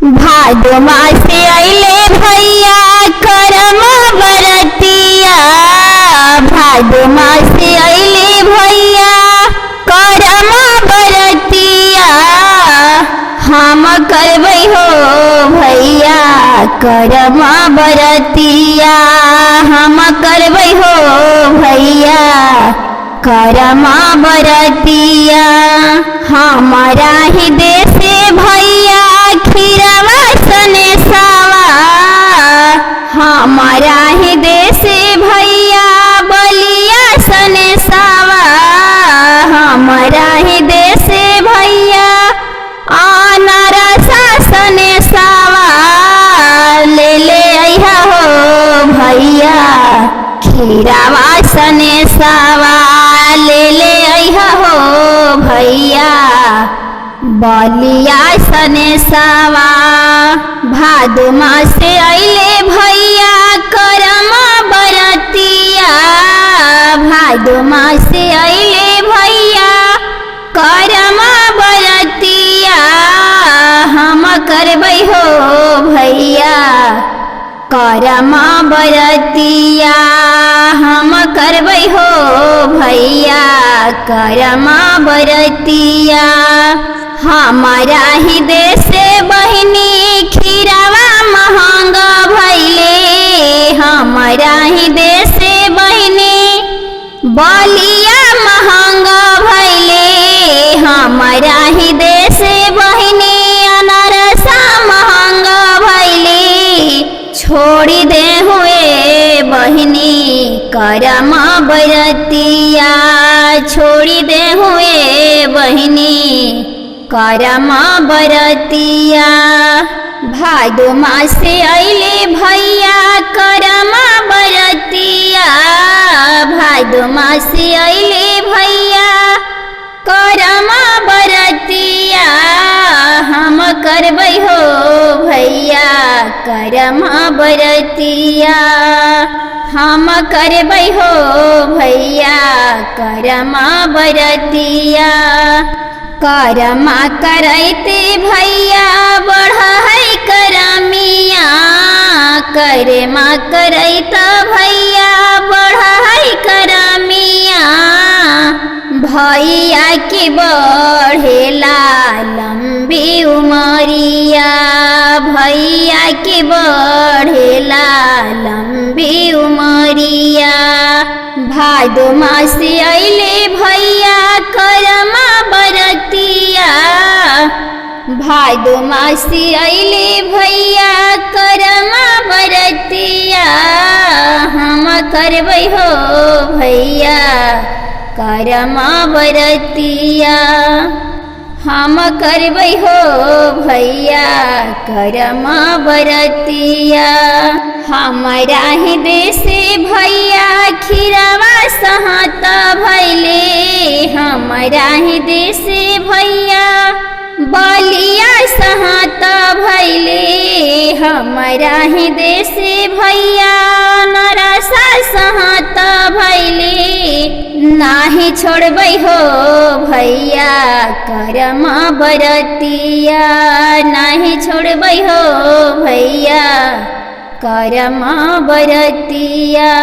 भादो मासे अइले भैया करम बरतिया। भादो मासे अइले भैया करम बरतिया। हम करबै हो भैया करम बरतिया। हम करबै हो भैया करम बरतिया। हमारा ही देश भैया खीरवा सनेसावा। हमारा ही देश भैया बलिया सनेसावा। हमारा ही देश भैया अनारसा सनेसावा। ले ले अइहा हो भैया खीरवा सनेसावा। ले ले अइहा हो भैया बलिया सनेसावा। भादो मासे अइले भैया करम बरतिया। भादो मासे अइले भैया करम बरतिया। हम करबै हो भैया करम बरतिया। हम करबै हो भैया करम बरतिया। हमारा ही देश बहिनी खीरवा महंगा भैले। हमारा ही देश बहिनी बलिया महंगा भैले। हमारा ही देश बहिनी अनारसा महंगा भैले। छोड़ी दे हुए बहिनी करम बरतिया। छोड़ी दे हुए बहिनी करम बरतिया। भादो मासे अइले भैया करम बरतिया। भादो मासे अइले भैया करम बरतिया। हम करबै हो भैया करम बरतिया। हम करबै हो भैया करम बरतिया। करमा करैते भैया बढ़ै करमिया। करमा करैत भैया बढ़ै करमिया। भैया के बढ़ेला लंबी उमरिया। भैया के बढ़ेला लंबी उमरिया। भादो मासे अइले भैया करम बरतिया। भादो मासे अइले भैया करम बरतिया। हम करबै हो भैया करम बरतिया। हम करबै हो भैया करम बरतिया। हमारा ही देश भैया खीरवा सहत भैले। हमारा ही देश भैया बलिया सहत भैले। हमारा ही देश भैया नरसा सहत भैले। नाही छोड़बै हो भैया करम बरतिया। नाही छोड़बै हो भैया करम बरतिया।